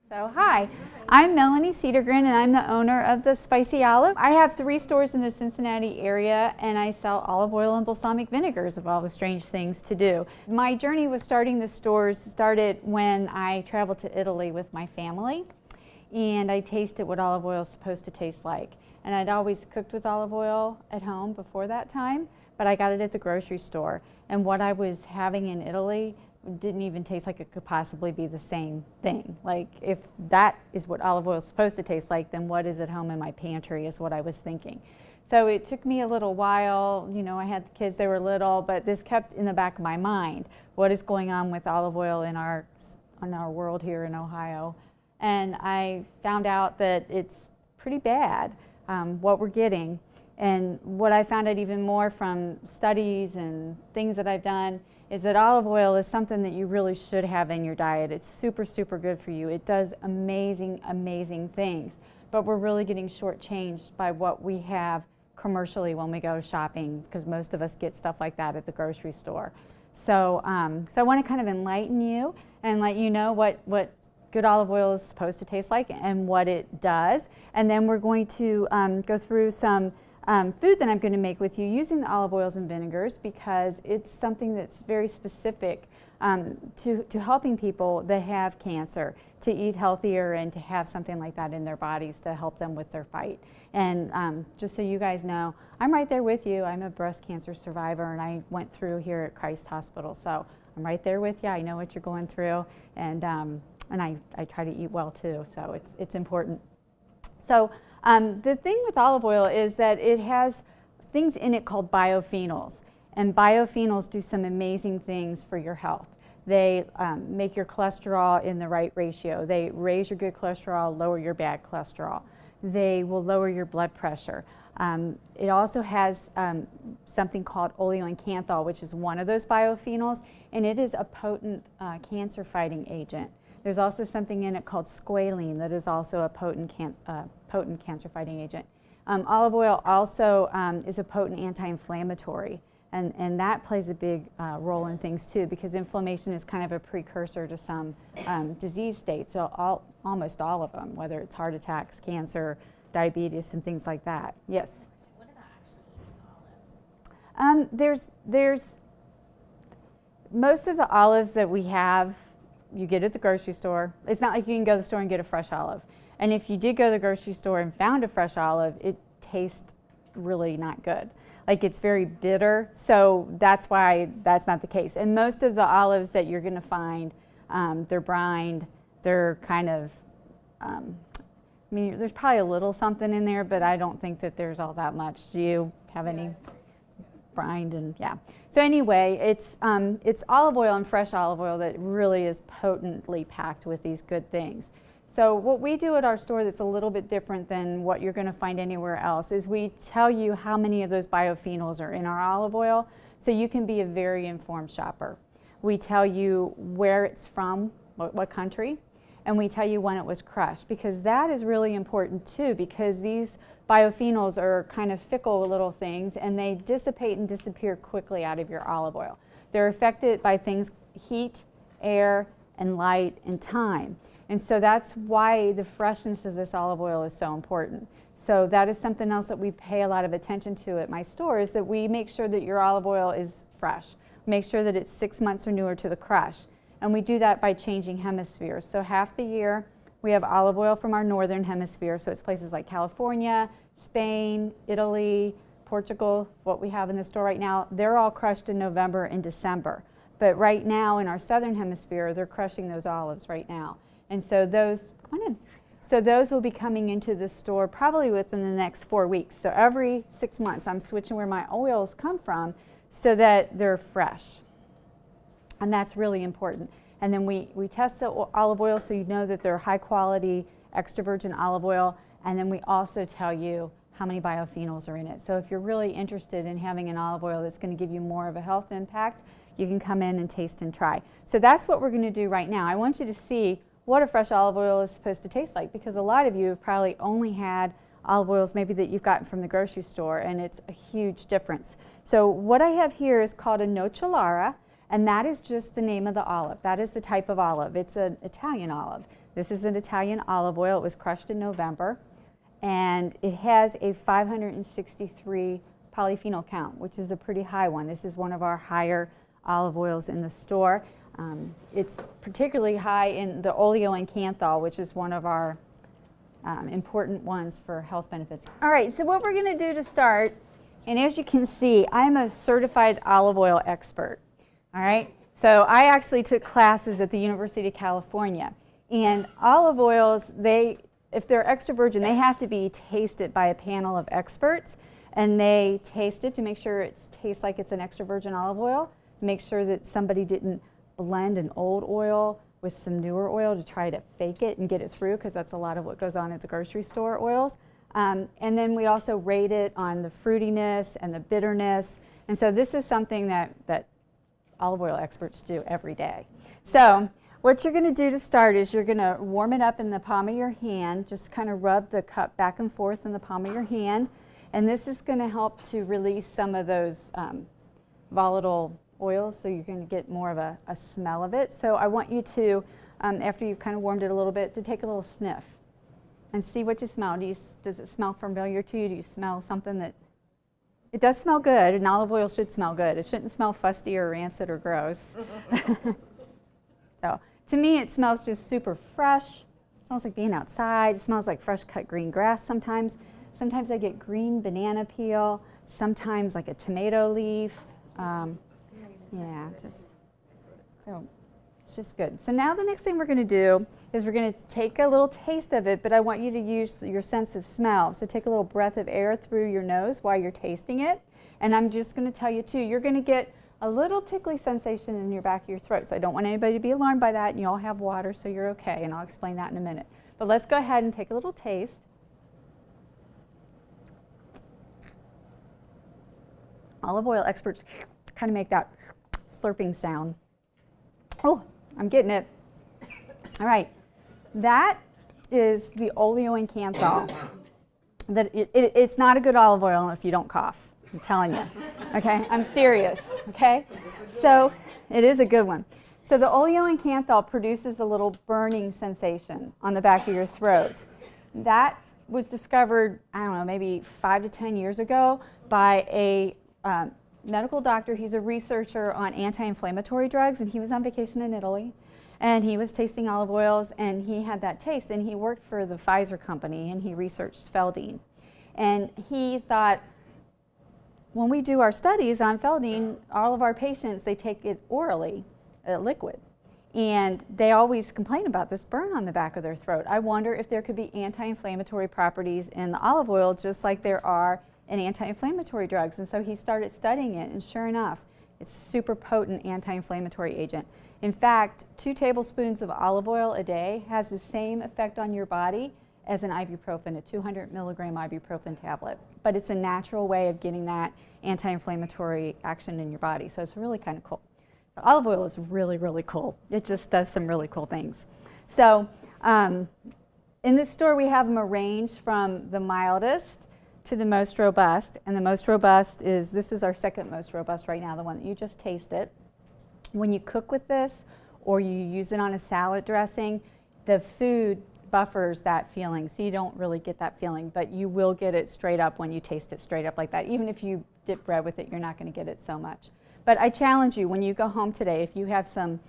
So hi, I'm Melanie Cedergren and I'm the owner of the Spicy Olive. I have 3 stores in the Cincinnati area and I sell olive oil and balsamic vinegars of all the strange things to do. My journey with starting the stores started when I traveled to Italy with my family and I tasted what olive oil is supposed to taste like. And I'd always cooked with olive oil at home before that time, but I got it at the grocery store. And what I was having in Italy didn't even taste like it could possibly be the same thing. Like, if that is what olive oil is supposed to taste like, then what is at home in my pantry is what I was thinking. So it took me a little while. You know, I had the kids, they were little, but this kept in the back of my mind. What is going on with olive oil in our world here in Ohio? And I found out that it's pretty bad, what we're getting. And what I found out even more from studies and things that I've done is that olive oil is something that you really should have in your diet. It's super, super good for you. It does amazing, amazing things. But we're really getting shortchanged by what we have commercially when we go shopping, because most of us get stuff like that at the grocery store. So, so I want to kind of enlighten you and let you know what good olive oil is supposed to taste like and what it does. And then we're going to go through some food that I'm going to make with you using the olive oils and vinegars, because it's something that's very specific to helping people that have cancer to eat healthier and to have something like that in their bodies to help them with their fight. And just so you guys know, I'm right there with you. I'm a breast cancer survivor and I went through here at Christ Hospital. So I'm right there with you. I know what you're going through, and I try to eat well too, so it's important. So the thing with olive oil is that it has things in it called biophenols, and biophenols do some amazing things for your health. They make your cholesterol in the right ratio. They raise your good cholesterol, lower your bad cholesterol. They will lower your blood pressure. It also has something called oleocanthal, which is one of those biophenols, and it is a potent cancer-fighting agent. There's also something in it called squalene that is also a potent cancer-fighting agent. Olive oil also is a potent anti-inflammatory, and that plays a big role in things too, because inflammation is kind of a precursor to some disease states, so almost all of them, whether it's heart attacks, cancer, diabetes, and things like that. Yes? What about actually eating olives? There's most of the olives that we have, you get at the grocery store. It's not like you can go to the store and get a fresh olive. And if you did go to the grocery store and found a fresh olive, it tastes really not good. Like, it's very bitter, so that's why that's not the case. And most of the olives that you're going to find, they're brined, they're kind of, I mean, there's probably a little something in there, but I don't think that there's all that much. Do you have any? Brined, and yeah. So anyway, it's olive oil and fresh olive oil that really is potently packed with these good things. So what we do at our store that's a little bit different than what you're going to find anywhere else is we tell you how many of those biophenols are in our olive oil, so you can be a very informed shopper. We tell you where it's from, what country, and we tell you when it was crushed, because that is really important too, because these biophenols are kind of fickle little things and they dissipate and disappear quickly out of your olive oil. They're affected by things, heat, air, and light, and time. And so that's why the freshness of this olive oil is so important. So that is something else that we pay a lot of attention to at my store, is that we make sure that your olive oil is fresh. Make sure that it's 6 months or newer to the crush. And we do that by changing hemispheres. So half the year we have olive oil from our northern hemisphere, so it's places like California, Spain, Italy, Portugal, what we have in the store right now. They're all crushed in November and December. But right now in our southern hemisphere, they're crushing those olives right now. And so those will be coming into the store probably within the next 4 weeks. So every 6 months I'm switching where my oils come from so that they're fresh. And that's really important. And then we test the olive oil so you know that they're high quality extra virgin olive oil. And then we also tell you how many biophenols are in it. So if you're really interested in having an olive oil that's going to give you more of a health impact, you can come in and taste and try. So that's what we're going to do right now. I want you to see what a fresh olive oil is supposed to taste like, because a lot of you have probably only had olive oils maybe that you've gotten from the grocery store, and it's a huge difference. So what I have here is called a nocellara, And that is just the name of the olive. That is the type of olive. It's an Italian olive. This is an Italian olive oil. It was crushed in November. And it has a 563 polyphenol count, which is a pretty high one. This is one of our higher olive oils in the store. It's particularly high in the oleo and canthal, which is one of our important ones for health benefits. All right, so what we're going to do to start, and as you can see, I'm a certified olive oil expert. All right, so I actually took classes at the University of California, and olive oils, if they're extra virgin, they have to be tasted by a panel of experts, and they taste it to make sure it tastes like it's an extra virgin olive oil, make sure that somebody didn't blend an old oil with some newer oil to try to fake it and get it through, because that's a lot of what goes on at the grocery store oils. And then we also rate it on the fruitiness and the bitterness. And so this is something that olive oil experts do every day. So what you're going to do to start is you're going to warm it up in the palm of your hand, just kind of rub the cup back and forth in the palm of your hand. And this is going to help to release some of those volatile oils, so you're going to get more of a smell of it. So I want you to, after you've kind of warmed it a little bit, to take a little sniff and see what you smell. Does it smell familiar to you? Do you smell something that, it does smell good, and olive oil should smell good. It shouldn't smell fusty or rancid or gross. So to me, it smells just super fresh. It smells like being outside. It smells like fresh cut green grass sometimes. Sometimes I get green banana peel, sometimes like a tomato leaf. Yeah, so it's just good. So now the next thing we're going to do is we're going to take a little taste of it, but I want you to use your sense of smell. So take a little breath of air through your nose while you're tasting it. And I'm just going to tell you too, you're going to get a little tickly sensation in your back of your throat. So I don't want anybody to be alarmed by that, and you all have water, so you're okay, and I'll explain that in a minute. But let's go ahead and take a little taste. Olive oil experts kind of make that slurping sound. Oh, I'm getting it. All right, that is the oleo and canthal. It's not a good olive oil if you don't cough. I'm telling you. Okay, I'm serious. Okay, so it is a good one. So the oleo and canthal produces a little burning sensation on the back of your throat. That was discovered, I don't know, maybe 5 to 10 years ago by a medical doctor. He's a researcher on anti-inflammatory drugs, and he was on vacation in Italy, and he was tasting olive oils, and he had that taste, and he worked for the Pfizer company, and he researched Feldine. And he thought, when we do our studies on Feldine, all of our patients, they take it orally, liquid, and they always complain about this burn on the back of their throat. I wonder if there could be anti-inflammatory properties in the olive oil, just like there are in anti-inflammatory drugs. And so he started studying it, and sure enough, it's a super potent anti-inflammatory agent. In fact, 2 tablespoons of olive oil a day has the same effect on your body as an ibuprofen, a 200 milligram ibuprofen tablet. But it's a natural way of getting that anti-inflammatory action in your body. So it's really kind of cool. The olive oil is really, really cool. It just does some really cool things. So in this store, we have them arranged from the mildest to the most robust. And the most robust is, this is our second most robust right now, the one that you just tasted. When you cook with this, or you use it on a salad dressing, the food buffers that feeling, so you don't really get that feeling, but you will get it straight up when you taste it straight up like that. Even if you dip bread with it, you're not going to get it so much. But I challenge you, when you go home today, if you have some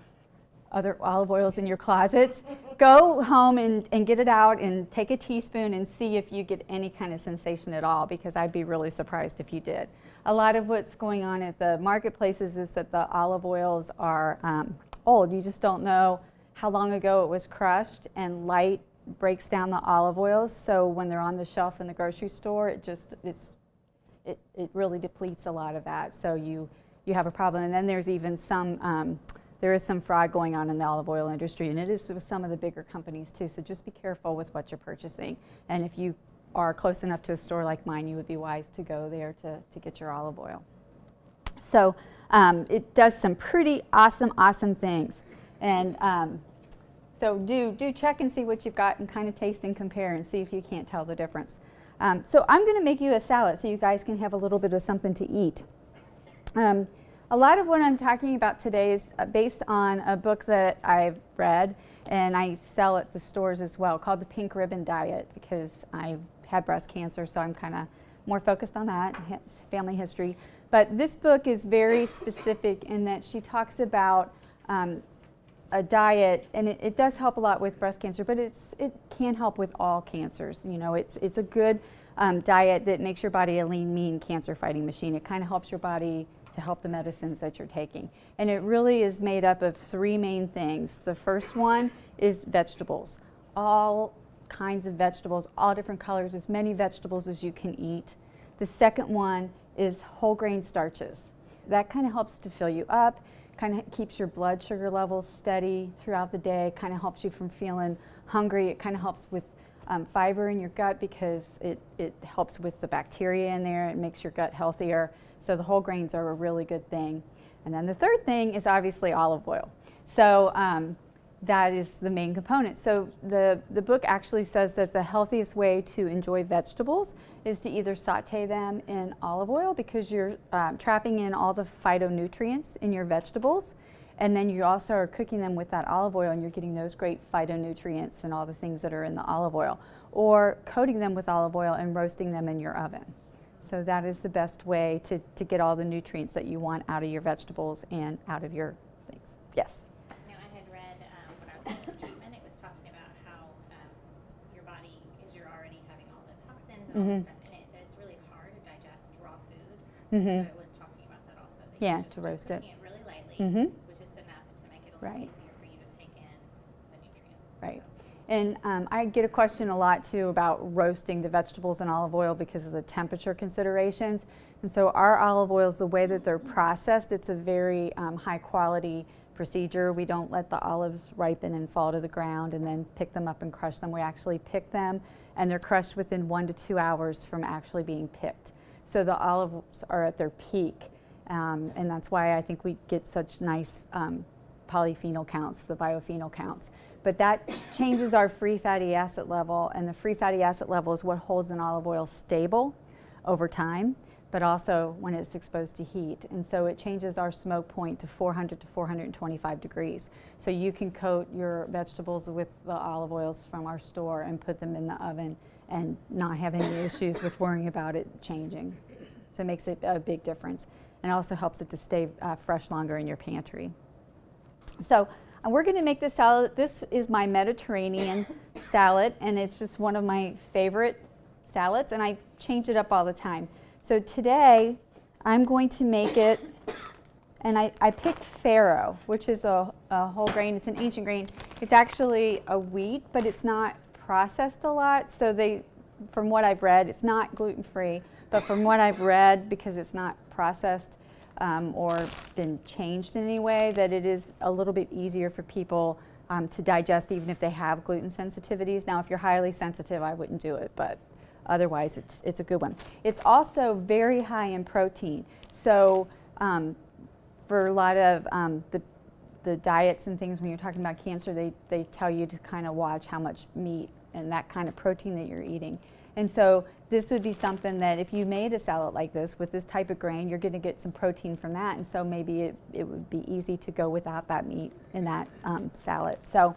other olive oils in your closets, go home and get it out and take a teaspoon and see if you get any kind of sensation at all, because I'd be really surprised if you did. A lot of what's going on at the marketplaces is that the olive oils are old. You just don't know how long ago it was crushed, and light breaks down the olive oils, so when they're on the shelf in the grocery store, it really depletes a lot of that, so you have a problem. And then there's even some there is some fraud going on in the olive oil industry, and it is with some of the bigger companies too, so just be careful with what you're purchasing. And if you are close enough to a store like mine, you would be wise to go there to get your olive oil. So it does some pretty awesome things. And so do check and see what you've got, and kind of taste and compare and see if you can't tell the difference. So I'm going to make you a salad so you guys can have a little bit of something to eat. A lot of what I'm talking about today is based on a book that I've read and I sell at the stores as well, called The Pink Ribbon Diet, because I had breast cancer, so I'm kind of more focused on that, family history. But this book is very specific in that she talks about a diet, and it does help a lot with breast cancer, but it can help with all cancers. You know, it's a good diet that makes your body a lean, mean cancer-fighting machine. It kind of helps your body to help the medicines that you're taking. And it really is made up of three main things. The first one is vegetables. All kinds of vegetables, all different colors, as many vegetables as you can eat. The second one is whole grain starches. That kind of helps to fill you up, kind of keeps your blood sugar levels steady throughout the day, kind of helps you from feeling hungry. It kind of helps with fiber in your gut because it helps with the bacteria in there. It makes your gut healthier. So the whole grains are a really good thing. And then the third thing is obviously olive oil. So that is the main component. So the book actually says that the healthiest way to enjoy vegetables is to either saute them in olive oil, because you're trapping in all the phytonutrients in your vegetables, and then you also are cooking them with that olive oil and you're getting those great phytonutrients and all the things that are in the olive oil, or coating them with olive oil and roasting them in your oven. So that is the best way to get all the nutrients that you want out of your vegetables and out of your things. Yes? Now, I had read when I was going through treatment, it was talking about how your body, because you're already having all the toxins and all the stuff in it, that it's really hard to digest raw food. So it was talking about that also. That Yeah, to roast it. Cooking it really lightly was just enough to make it a little easier for you to take in the nutrients. Right. So. And I get a question a lot too about roasting the vegetables in olive oil because of the temperature considerations. And so our olive oils, the way that they're processed, it's a very high quality procedure. We don't let the olives ripen and fall to the ground and then pick them up and crush them. We actually pick them, and they're crushed within 1 to 2 hours from actually being picked. So the olives are at their peak, and that's why I think we get such nice polyphenol counts, the biophenol counts. But that changes our free fatty acid level, and the free fatty acid level is what holds an olive oil stable over time, but also when it's exposed to heat. And so it changes our smoke point to 400 to 425 degrees. So you can coat your vegetables with the olive oils from our store and put them in the oven and not have any issues with worrying about it changing. So it makes a big difference. And it also helps it to stay fresh longer in your pantry. So we're going to make this salad. This is my Mediterranean salad, and it's just one of my favorite salads, and I change it up all the time. So today I'm going to make it, and I picked farro, which is a whole grain. It's an ancient grain. It's actually a wheat, but it's not processed a lot. So from what I've read, it's not gluten-free, but from what I've read, because it's not processed or been changed in any way, that it is a little bit easier for people to digest, even if they have gluten sensitivities. Now, if you're highly sensitive, I wouldn't do it, but otherwise it's a good one. It's also very high in protein. So for a lot of the diets and things, when you're talking about cancer, they tell you to kind of watch how much meat and that kind of protein that you're eating. And so this would be something that if you made a salad like this with this type of grain, you're going to get some protein from that. And so maybe it would be easy to go without that meat in that salad. So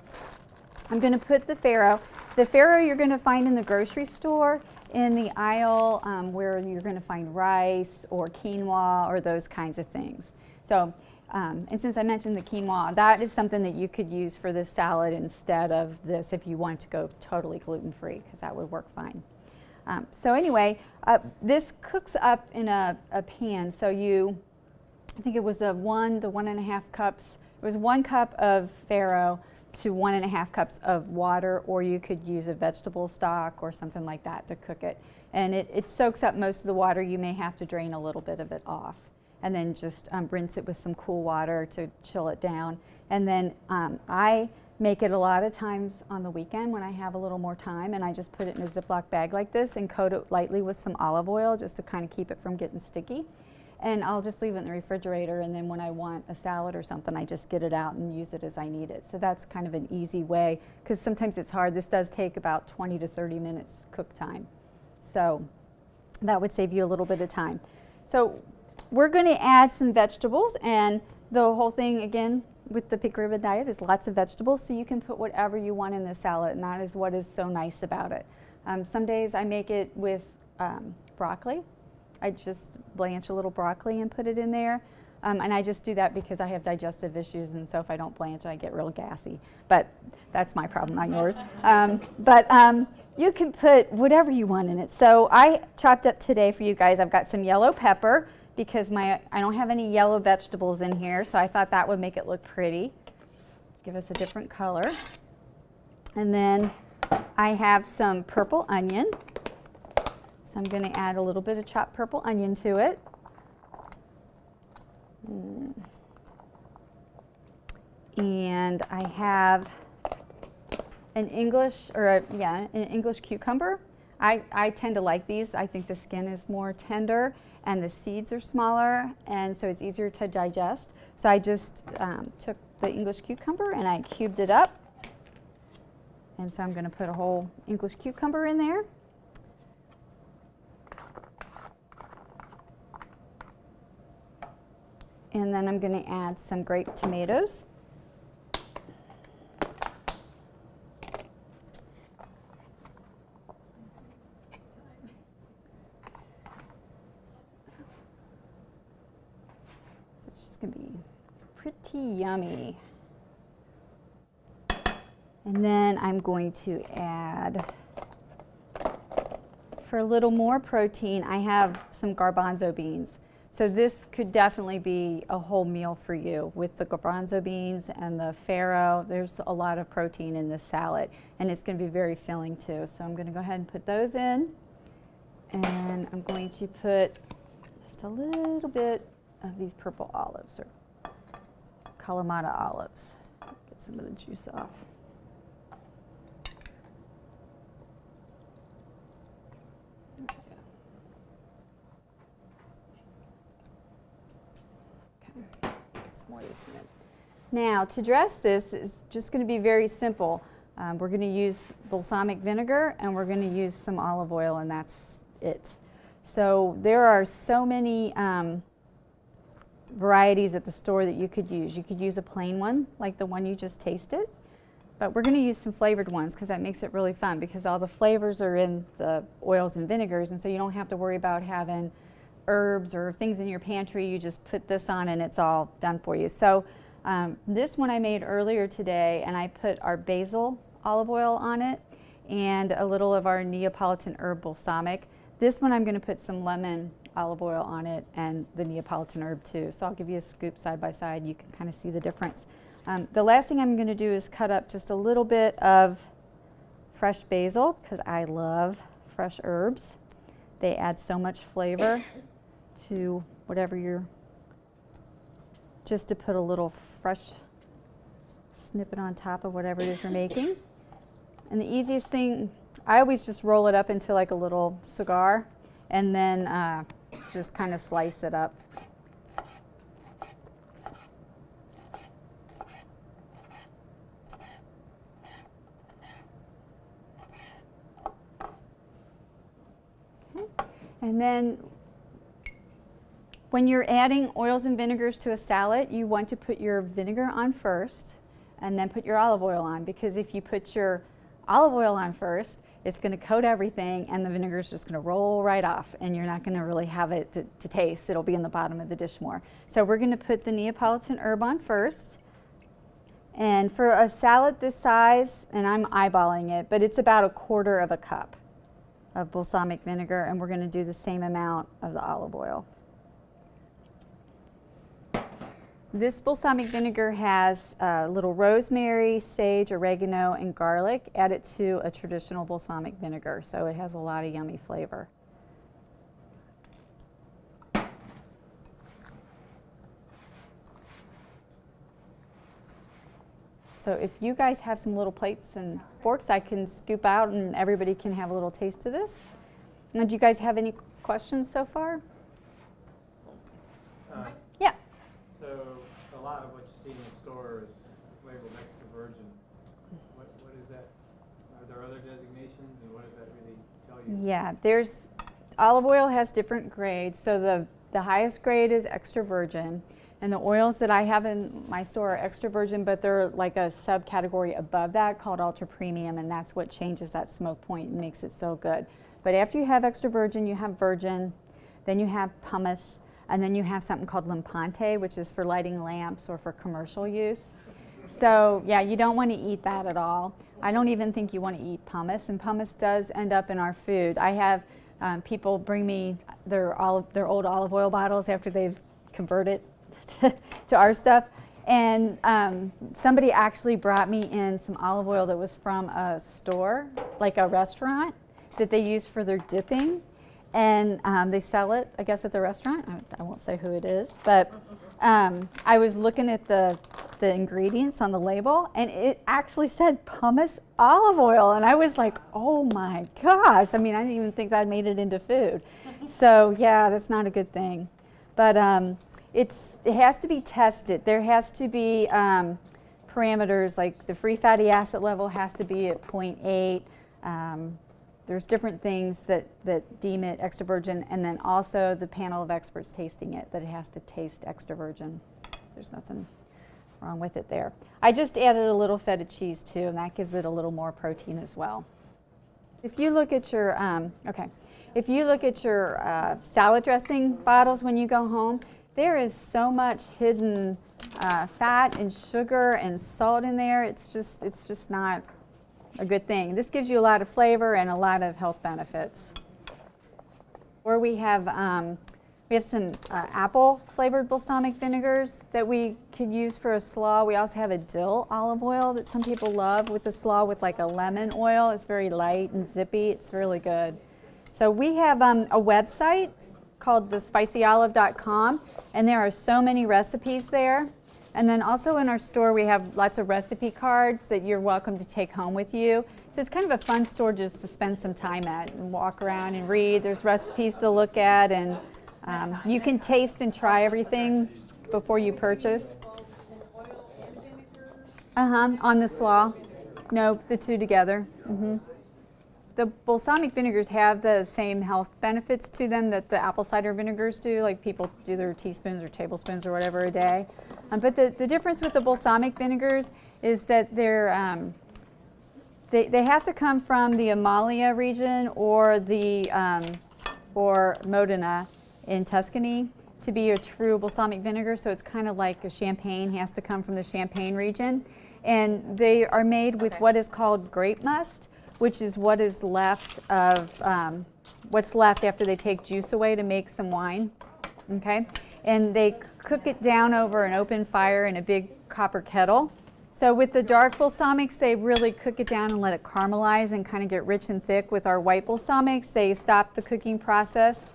I'm going to put the farro. The farro you're going to find in the grocery store in the aisle where you're going to find rice or quinoa or those kinds of things. So, and since I mentioned the quinoa, that is something that you could use for this salad instead of this if you want to go totally gluten-free, because that would work fine. So anyway, this cooks up in a pan. So I think it was 1 to 1.5 cups. It was 1 cup of farro to 1.5 cups of water, or you could use a vegetable stock or something like that to cook it. And it soaks up most of the water. You may have to drain a little bit of it off, and then just rinse it with some cool water to chill it down. And then I make it a lot of times on the weekend when I have a little more time, and I just put it in a Ziploc bag like this and coat it lightly with some olive oil just to kind of keep it from getting sticky. And I'll just leave it in the refrigerator, and then when I want a salad or something, I just get it out and use it as I need it. So that's kind of an easy way, because sometimes it's hard. This does take about 20 to 30 minutes cook time. So that would save you a little bit of time. So we're going to add some vegetables, and the whole thing again with the pink ribbon diet is lots of vegetables, so you can put whatever you want in the salad, and that is what is so nice about it. Some days I make it with broccoli. I just blanch a little broccoli and put it in there. And I just do that because I have digestive issues, and so if I don't blanch, I get real gassy. But that's my problem, not yours. You can put whatever you want in it. So I chopped up today for you guys, I've got some yellow pepper because I don't have any yellow vegetables in here, so I thought that would make it look pretty. Give us a different color. And then I have some purple onion. So I'm going to add a little bit of chopped purple onion to it. And I have an English cucumber. I tend to like these. I think the skin is more tender and the seeds are smaller, and so it's easier to digest. So I just took the English cucumber and I cubed it up. And so I'm going to put a whole English cucumber in there. And then I'm going to add some grape tomatoes. So it's just going to be pretty yummy. And then I'm going to add, for a little more protein, I have some garbanzo beans. So this could definitely be a whole meal for you with the garbanzo beans and the farro. There's a lot of protein in this salad, and it's going to be very filling too. So I'm going to go ahead and put those in, and I'm going to put just a little bit of these purple olives, or Kalamata olives. Get some of the juice off. Now, to dress this is just going to be very simple. We're going to use balsamic vinegar and we're going to use some olive oil, and that's it. So there are so many varieties at the store that you could use. You could use a plain one like the one you just tasted, but we're going to use some flavored ones because that makes it really fun, because all the flavors are in the oils and vinegars, and so you don't have to worry about having herbs or things in your pantry. You just put this on and it's all done for you. So this one I made earlier today, and I put our basil olive oil on it and a little of our Neapolitan herb balsamic. This one I'm going to put some lemon olive oil on it and the Neapolitan herb too. So I'll give you a scoop side by side. You can kind of see the difference. The last thing I'm going to do is cut up just a little bit of fresh basil, because I love fresh herbs. They add so much flavor to whatever you're, just to put a little fresh snippet on top of whatever it is you're making. And the easiest thing, I always just roll it up into like a little cigar and then just kind of slice it up. Okay. And then when you're adding oils and vinegars to a salad, you want to put your vinegar on first and then put your olive oil on, because if you put your olive oil on first, it's going to coat everything and the vinegar is just going to roll right off, and you're not going to really have it to taste. It'll be in the bottom of the dish more. So we're going to put the Neapolitan herb on first. And for a salad this size, and I'm eyeballing it, but it's about 1/4 cup of balsamic vinegar, and we're going to do the same amount of the olive oil. This balsamic vinegar has little rosemary, sage, oregano, and garlic added to a traditional balsamic vinegar, so it has a lot of yummy flavor. So if you guys have some little plates and forks, I can scoop out and everybody can have a little taste of this. Now, do you guys have any questions so far? Yeah. So a lot of what you see in the store is labeled extra virgin. What is that? Are there other designations, and what does that really tell you? Yeah, there's olive oil has different grades. So the the highest grade is extra virgin, and the oils that I have in my store are extra virgin, but they're like a subcategory above that called ultra premium, and that's what changes that smoke point and makes it so good. But after you have extra virgin, you have virgin, then you have pumice, and then you have something called Limpante, which is for lighting lamps or for commercial use. So yeah, you don't want to eat that at all. I don't even think you want to eat pumice, and pumice does end up in our food. I have people bring me their old olive oil bottles after they've converted to our stuff, and somebody actually brought me in some olive oil that was from a store, like a restaurant, that they use for their dipping, and they sell it, I guess, at the restaurant. I won't say who it is, but I was looking at the ingredients on the label, and it actually said pumice olive oil, and I was like, oh my gosh. I mean, I didn't even think that made it into food. So yeah, that's not a good thing. But it has to be tested. There has to be parameters, like the free fatty acid level has to be at 0.8. There's different things that deem it extra virgin, and then also the panel of experts tasting it, that it has to taste extra virgin. There's nothing wrong with it there. I just added a little feta cheese too, and that gives it a little more protein as well. If you look at your salad dressing bottles when you go home, there is so much hidden fat and sugar and salt in there. It's just not a good thing. This gives you a lot of flavor and a lot of health benefits. Or we have some apple flavored balsamic vinegars that we could use for a slaw. We also have a dill olive oil that some people love with the slaw with like a lemon oil. It's very light and zippy. It's really good. So we have a website called thespicyolive.com, and there are so many recipes there. And then also in our store we have lots of recipe cards that you're welcome to take home with you. So it's kind of a fun store just to spend some time at and walk around and read. There's recipes to look at, and you can taste and try everything before you purchase. On the slaw. No, the two together. The balsamic vinegars have the same health benefits to them that the apple cider vinegars do, like people do their teaspoons or tablespoons or whatever a day. But the difference with the balsamic vinegars is that they have to come from the Emilia region or Modena in Tuscany to be a true balsamic vinegar. So it's kind of like a Champagne, has to come from the Champagne region. And they are made with what is called grape must, which is what is left of what's left after they take juice away to make some wine. Okay, and they cook it down over an open fire in a big copper kettle. So with the dark balsamics, they really cook it down and let it caramelize and kind of get rich and thick. With our white balsamics, they stop the cooking process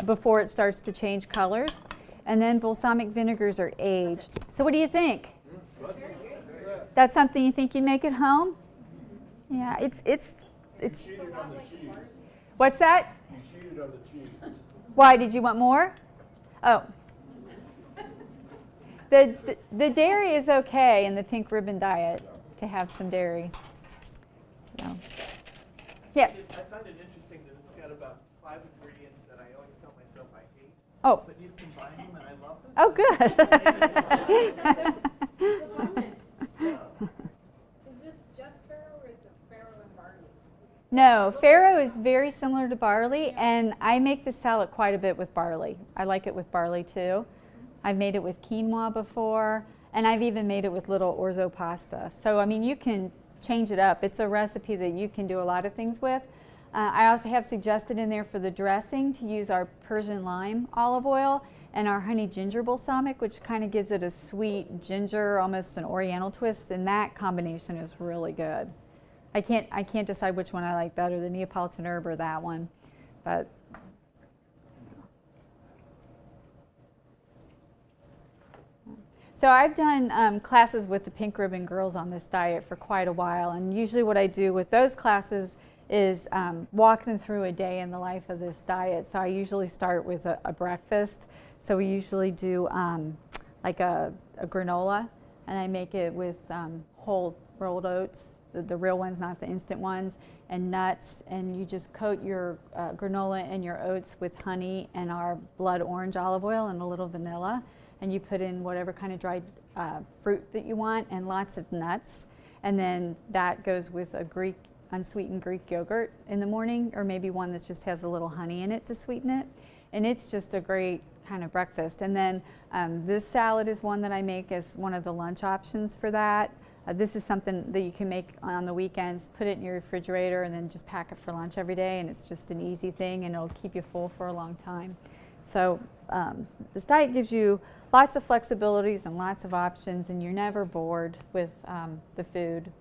before it starts to change colors. And then balsamic vinegars are aged. So what do you think? That's something you think you make at home? Yeah, it's. You cheated on the cheese. What's that? You cheated on the cheese. Why, did you want more? Oh. The dairy is okay in the pink ribbon diet to have some dairy. So, yes? I find it interesting that it's got about 5 ingredients that I always tell myself I hate. Oh. But you combine them and I love them. Oh, good. Is this just farro or is it farro and barley? No, farro is very similar to barley, and I make the salad quite a bit with barley. I like it with barley too. I've made it with quinoa before, and I've even made it with little orzo pasta. So, I mean, you can change it up. It's a recipe that you can do a lot of things with. I also have suggested in there for the dressing to use our Persian lime olive oil and our honey ginger balsamic, which kind of gives it a sweet ginger, almost an oriental twist, and that combination is really good. I can't decide which one I like better, the Neapolitan herb or that one, but. So I've done classes with the Pink Ribbon girls on this diet for quite a while, and usually what I do with those classes is walk them through a day in the life of this diet. So I usually start with a breakfast. So we usually do like a granola, and I make it with whole rolled oats, the real ones, not the instant ones, and nuts, and you just coat your granola and your oats with honey and our blood orange olive oil and a little vanilla, and you put in whatever kind of dried fruit that you want and lots of nuts, and then that goes with a unsweetened Greek yogurt in the morning, or maybe one that just has a little honey in it to sweeten it, and it's just a great kind of breakfast. And then this salad is one that I make as one of the lunch options for that. This is something that you can make on the weekends, put it in your refrigerator, and then just pack it for lunch every day, and it's just an easy thing, and it'll keep you full for a long time. So this diet gives you lots of flexibilities and lots of options, and you're never bored with the food.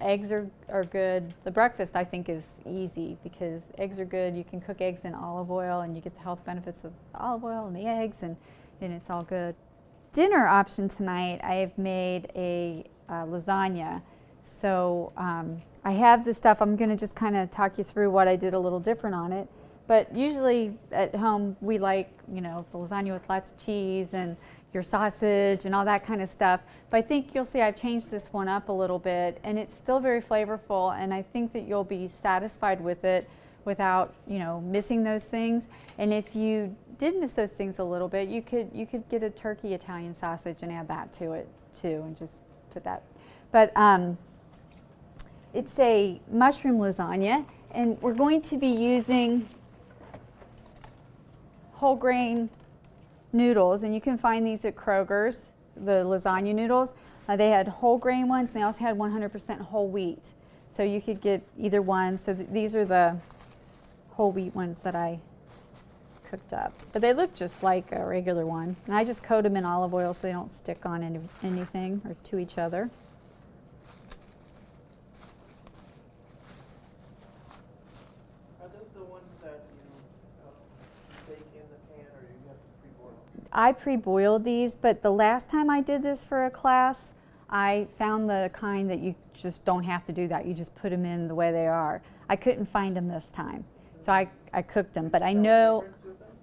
Eggs are good. The breakfast, I think, is easy because eggs are good. You can cook eggs in olive oil, and you get the health benefits of the olive oil and the eggs, and it's all good. Dinner option tonight, I have made a lasagna. So I have this stuff. I'm going to just kind of talk you through what I did a little different on it. But usually at home we like, the lasagna with lots of cheese and your sausage and all that kind of stuff. But I think you'll see I've changed this one up a little bit, and it's still very flavorful, and I think that you'll be satisfied with it without, missing those things. And if you did miss those things a little bit, you could get a turkey Italian sausage and add that to it too, and just put that. But it's a mushroom lasagna, and we're going to be using whole grain noodles, and you can find these at Kroger's, the lasagna noodles. They had whole grain ones, and they also had 100% whole wheat. So you could get either one. So these are the whole wheat ones that I cooked up. But they look just like a regular one. And I just coat them in olive oil so they don't stick on anything or to each other. Are those the ones that you bake in the pan, or you have to pre-boil them? I pre-boiled these, but the last time I did this for a class, I found the kind that you just don't have to do that. You just put them in the way they are. I couldn't find them this time, so I cooked them. But I know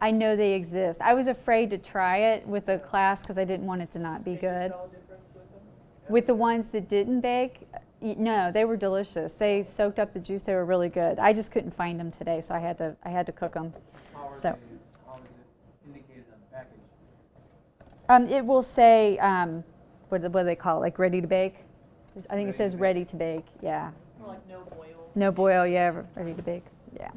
they exist. I was afraid to try it with a class because I didn't want it to not be good. Tell a difference with them? With the ones that didn't bake, no, they were delicious. They soaked up the juice. They were really good. I just couldn't find them today, so I had to cook them. How is So. it indicated on the package? It will say, what do they call it, like ready to bake? I think it says ready to bake, yeah. Or like no boil. No boil, yeah, ready to bake, yeah.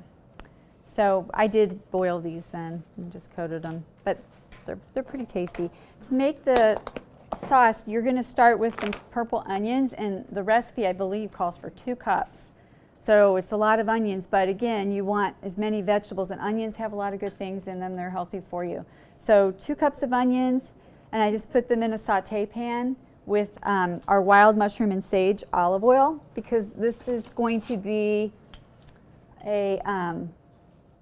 So I did boil these then and just coated them, but they're pretty tasty. To make the sauce, you're going to start with some purple onions, and the recipe, I believe, calls for 2 cups. So it's a lot of onions, but again, you want as many vegetables, and onions have a lot of good things in them. They're healthy for you. So 2 cups of onions, and I just put them in a saute pan with our wild mushroom and sage olive oil, because this is going to be a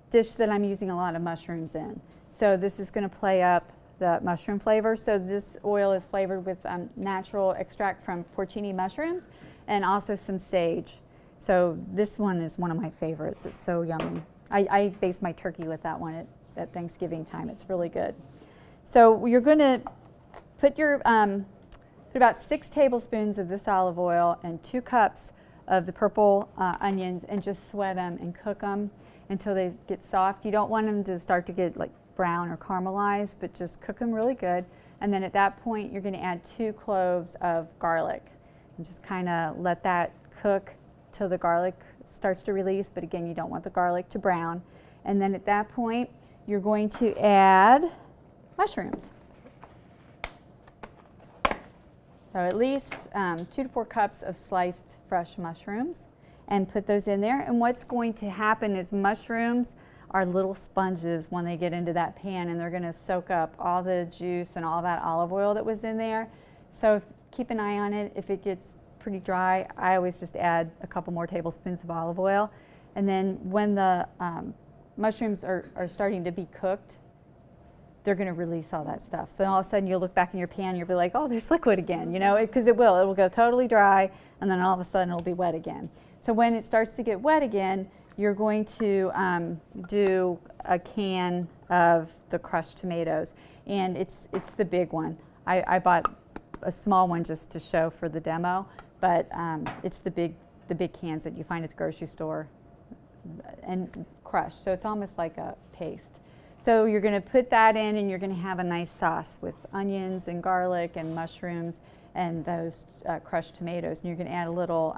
dish that I'm using a lot of mushrooms in. So this is going to play up the mushroom flavor. So this oil is flavored with natural extract from porcini mushrooms and also some sage. So this one is one of my favorites. It's so yummy. I base my turkey with that one at Thanksgiving time. It's really good. So you're going to put put about 6 tablespoons of this olive oil and 2 cups of the purple onions, and just sweat them and cook them until they get soft. You don't want them to start to get like brown or caramelized, but just cook them really good. And then at that point, you're going to add 2 cloves of garlic and just kind of let that cook till the garlic starts to release. But again, you don't want the garlic to brown. And then at that point, you're going to add mushrooms. So at least 2 to 4 cups of sliced fresh mushrooms, and put those in there. And what's going to happen is mushrooms are little sponges when they get into that pan, and they're going to soak up all the juice and all that olive oil that was in there. So keep an eye on it. If it gets pretty dry, I always just add a couple more tablespoons of olive oil. And then when the mushrooms are starting to be cooked, they're going to release all that stuff. So all of a sudden you'll look back in your pan, you'll be like, oh, there's liquid again, because it will go totally dry, and then all of a sudden it'll be wet again. So when it starts to get wet again, you're going to do a can of the crushed tomatoes, and it's the big one. I bought a small one just to show for the demo, but it's the big cans that you find at the grocery store and crushed. So it's almost like a paste. So you're going to put that in, and you're going to have a nice sauce with onions and garlic and mushrooms and those crushed tomatoes. And you're going to add a little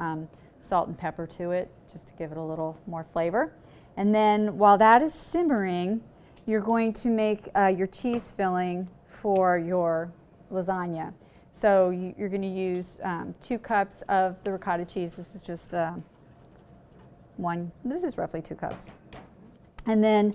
salt and pepper to it just to give it a little more flavor. And then while that is simmering, you're going to make your cheese filling for your lasagna. So you're going to use 2 cups of the ricotta cheese. This is just this is roughly 2 cups. And then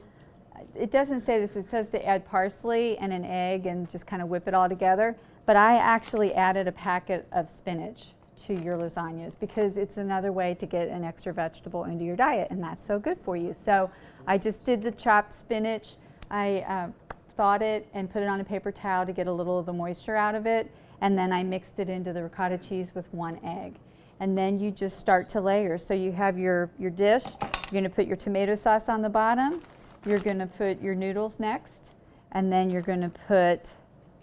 it doesn't say this, it says to add parsley and an egg and just kind of whip it all together. But I actually added a packet of spinach to your lasagnas because it's another way to get an extra vegetable into your diet, and that's so good for you. So I just did the chopped spinach. I thawed it and put it on a paper towel to get a little of the moisture out of it, and then I mixed it into the ricotta cheese with 1 egg. And then you just start to layer. So you have your dish. You're going to put your tomato sauce on the bottom. You're going to put your noodles next, and then you're going to put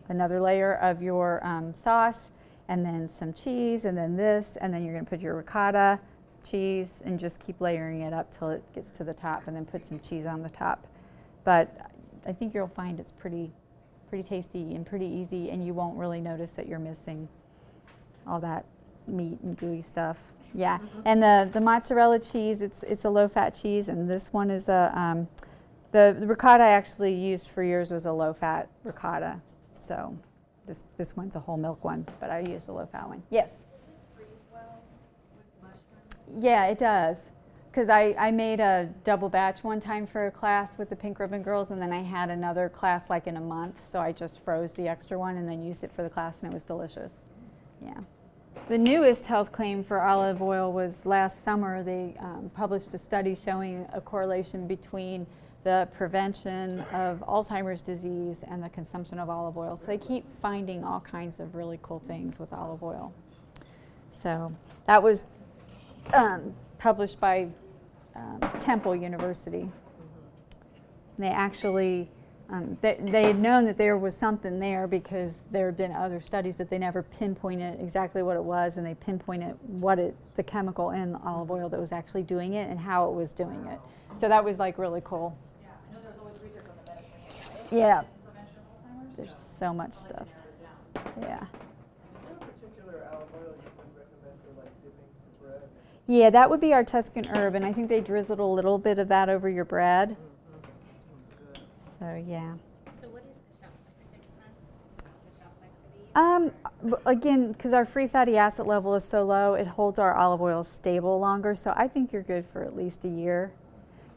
another layer of your sauce, and then some cheese, and then this, and then you're going to put your ricotta, cheese, and just keep layering it up till it gets to the top, and then put some cheese on the top. But I think you'll find it's pretty tasty and pretty easy, and you won't really notice that you're missing all that meat and gooey stuff. Yeah, and the mozzarella cheese, it's a low-fat cheese, and this one is a the ricotta I actually used for yours was a low-fat ricotta. So this one's a whole milk one, but I used a low-fat one. Yes? Does it freeze well with mushrooms? Yeah, it does. Because I made a double batch one time for a class with the Pink Ribbon Girls, and then I had another class like in a month, so I just froze the extra one and then used it for the class, and it was delicious. Yeah. The newest health claim for olive oil was last summer. They published a study showing a correlation between the prevention of Alzheimer's disease and the consumption of olive oil. So they keep finding all kinds of really cool things with olive oil. So that was published by Temple University. They actually, they had known that there was something there because there had been other studies, but they never pinpointed exactly what it was, and they pinpointed the chemical in the olive oil that was actually doing it and how it was doing it. So that was like really cool. Yeah, I know there's always research on the Mediterranean diet Yeah. and prevention of Alzheimer's. There's So so much I'll let stuff. you narrow it down. Yeah. Is there a particular olive oil you would recommend for like dipping for bread? Yeah, that would be our Tuscan herb, and I think they drizzled a little bit of that over your bread. That's good. So yeah. So what is the shelf life? 6 months? Is that the shelf life for these? Again, because our free fatty acid level is so low, it holds our olive oil stable longer. So I think you're good for at least a year.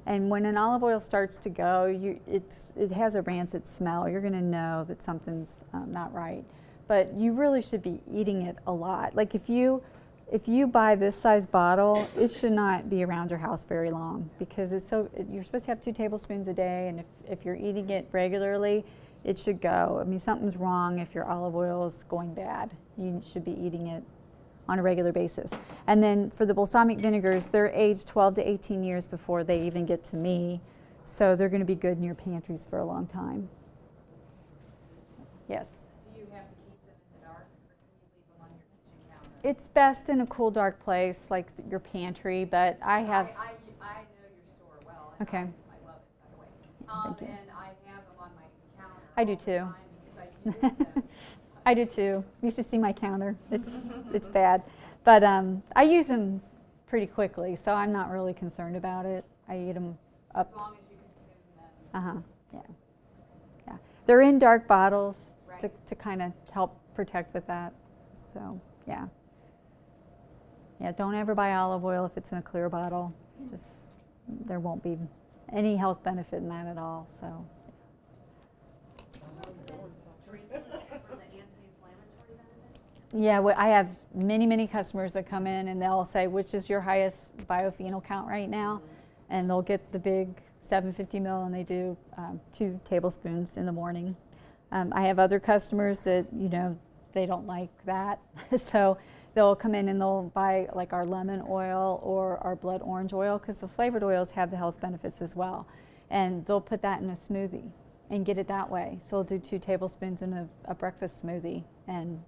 And when an olive oil starts to go, it has a rancid smell. You're going to know that something's not right. But you really should be eating it a lot. Like if you buy this size bottle, it should not be around your house very long because you're supposed to have 2 tablespoons a day, and if you're eating it regularly, it should go. I mean, something's wrong if your olive oil is going bad. You should be eating it on a regular basis. And then for the balsamic vinegars, they're aged 12 to 18 years before they even get to me, so they're going to be good in your pantries for a long time. Yes? Do you have to keep them in the dark, or can you leave them on your kitchen counter? It's best in a cool, dark place like your pantry, but I have... I know your store well. And Okay. I love it, by the way. Thank you. And I have them on my counter I do all the too. time because I use them. I do too. You should see my counter. It's bad. But I use them pretty quickly, so I'm not really concerned about it. I eat them up. As long as you consume them. Uh-huh, yeah. They're in dark bottles Right. to kind of help protect with that. So, yeah. Yeah, don't ever buy olive oil if it's in a clear bottle. There won't be any health benefit in that at all, so. Treatment for the anti-inflammatory benefits? Yeah, I have many customers that come in and they'll say, which is your highest biophenol count right now? And they'll get the big 750 ml and they do 2 tablespoons in the morning. I have other customers that, they don't like that. So they'll come in and they'll buy like our lemon oil or our blood orange oil because the flavored oils have the health benefits as well. And they'll put that in a smoothie and get it that way. So they'll do 2 tablespoons in a breakfast smoothie and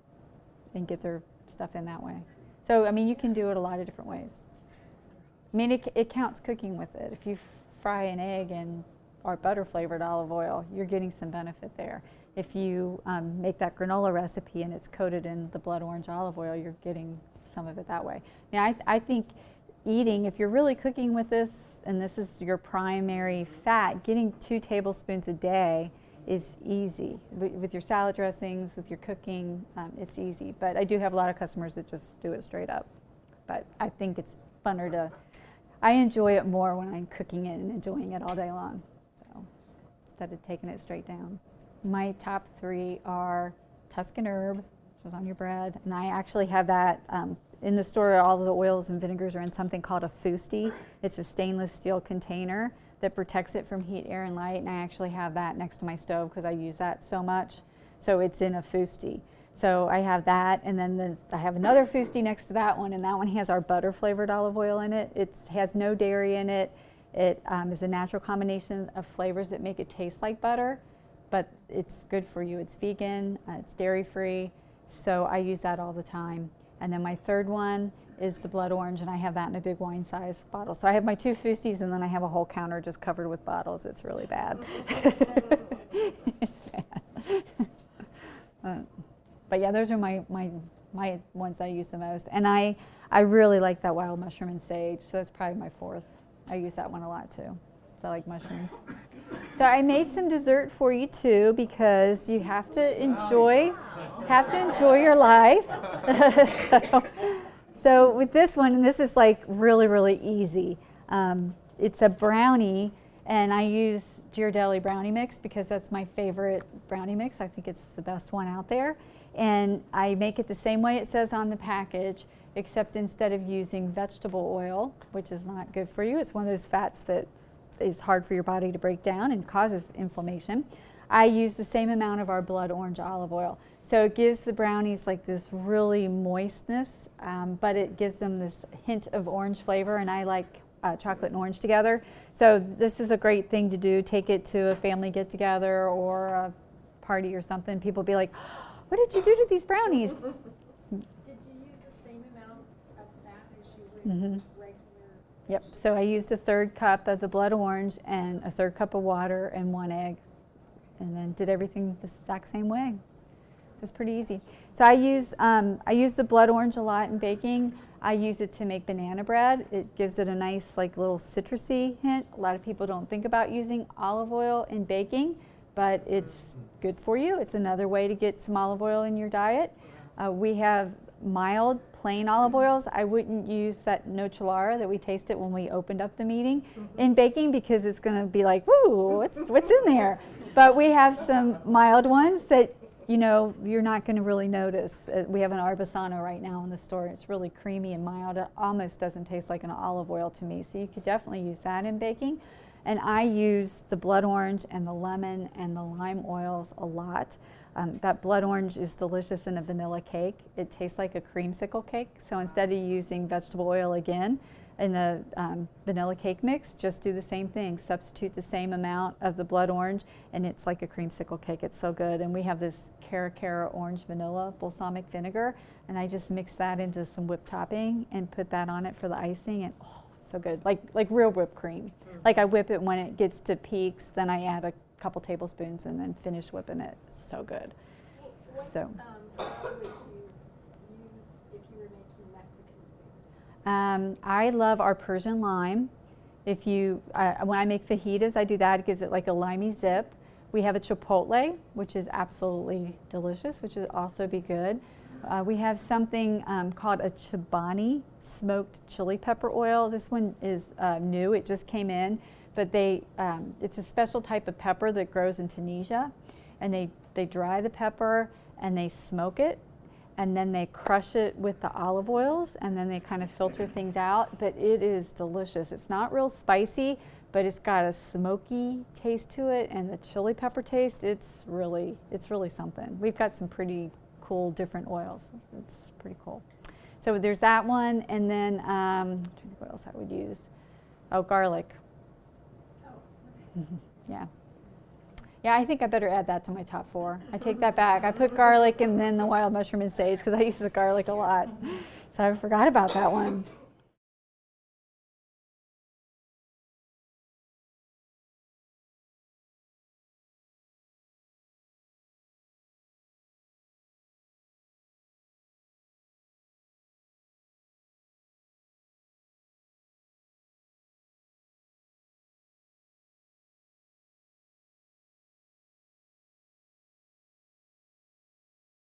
get their stuff in that way. So, I mean, you can do it a lot of different ways. I mean, it counts cooking with it. If you fry an egg in our butter flavored olive oil, you're getting some benefit there. If you make that granola recipe and it's coated in the blood orange olive oil, you're getting some of it that way. Now, I think eating, if you're really cooking with this and this is your primary fat, getting 2 tablespoons a day is easy. With your salad dressings, with your cooking, it's easy. But I do have a lot of customers that just do it straight up. But I think it's funner to, I enjoy it more when I'm cooking it and enjoying it all day long. So instead of taking it straight down. My top 3 are Tuscan herb, which is on your bread, and I actually have that in the store. All the oils and vinegars are in something called a fusti. It's a stainless steel container that protects it from heat, air, and light, and I actually have that next to my stove because I use that so much. So it's in a fusti. So I have that, and then I have another fusti next to that one, and that one has our butter flavored olive oil in it. It has no dairy in it. It is a natural combination of flavors that make it taste like butter, but it's good for you. It's vegan, it's dairy free, so I use that all the time. And then my third one is the blood orange, and I have that in a big wine size bottle. So I have my 2 fusties, and then I have a whole counter just covered with bottles. It's really bad. It's bad. But yeah, those are my ones that I use the most. And I really like that wild mushroom and sage, so that's probably my 4th. I use that one a lot too. So I like mushrooms. So I made some dessert for you too, because you have to enjoy your life. So with this one, and this is like really easy. It's a brownie, and I use Ghirardelli brownie mix because that's my favorite brownie mix. I think it's the best one out there. And I make it the same way it says on the package, except instead of using vegetable oil, which is not good for you, it's one of those fats that is hard for your body to break down and causes inflammation. I use the same amount of our blood orange olive oil. So it gives the brownies like this really moistness, but it gives them this hint of orange flavor, and I like chocolate and orange together. So this is a great thing to do. Take it to a family get together or a party or something. People be like, what did you do to these brownies? Did you use the same amount of that as you would regular? Yep, so I used a 1/3 cup of the blood orange and a 1/3 cup of water and 1 egg, and then did everything the exact same way. It was pretty easy. So I use the blood orange a lot in baking. I use it to make banana bread. It gives it a nice like little citrusy hint. A lot of people don't think about using olive oil in baking, but it's good for you. It's another way to get some olive oil in your diet. We have mild plain olive oils. I wouldn't use that nocellara that we tasted when we opened up the meeting in baking, because it's going to be like, woo, what's in there? But we have some mild ones that, you know, you're not going to really notice. We have an Arbasano right now in the store. It's really creamy and mild. It almost doesn't taste like an olive oil to me. So you could definitely use that in baking. And I use the blood orange and the lemon and the lime oils a lot. That blood orange is delicious in a vanilla cake. It tastes like a creamsicle cake. So instead of using vegetable oil again in the vanilla cake mix, just do the same thing. Substitute the same amount of the blood orange, and it's like a creamsicle cake. It's so good. And we have this Cara orange vanilla balsamic vinegar, and I just mix that into some whipped topping and put that on it for the icing, and oh, it's so good. Like real whipped cream. Like I whip it when it gets to peaks, then I add a couple tablespoons and then finish whipping it. So good. So. What would you use if you were making Mexican food? I love our Persian lime. If you, when I make fajitas, I do that. It gives it like a limey zip. We have a chipotle, which is absolutely delicious, which would also be good. We have something called a Chobani smoked chili pepper oil. This one is new. It just came in, but it's a special type of pepper that grows in Tunisia, and they dry the pepper and they smoke it, and then they crush it with the olive oils, and then they kind of filter things out. But it is delicious. It's not real spicy, but it's got a smoky taste to it, and the chili pepper taste. It's really something. We've got some pretty cool different oils. It's pretty cool. So there's that one, and then I'm trying to think what else I would use. Oh, garlic. Oh, Yeah. Yeah, I think I better add that to my top 4. I take that back. I put garlic and then the wild mushroom and sage because I use the garlic a lot. So I forgot about that one.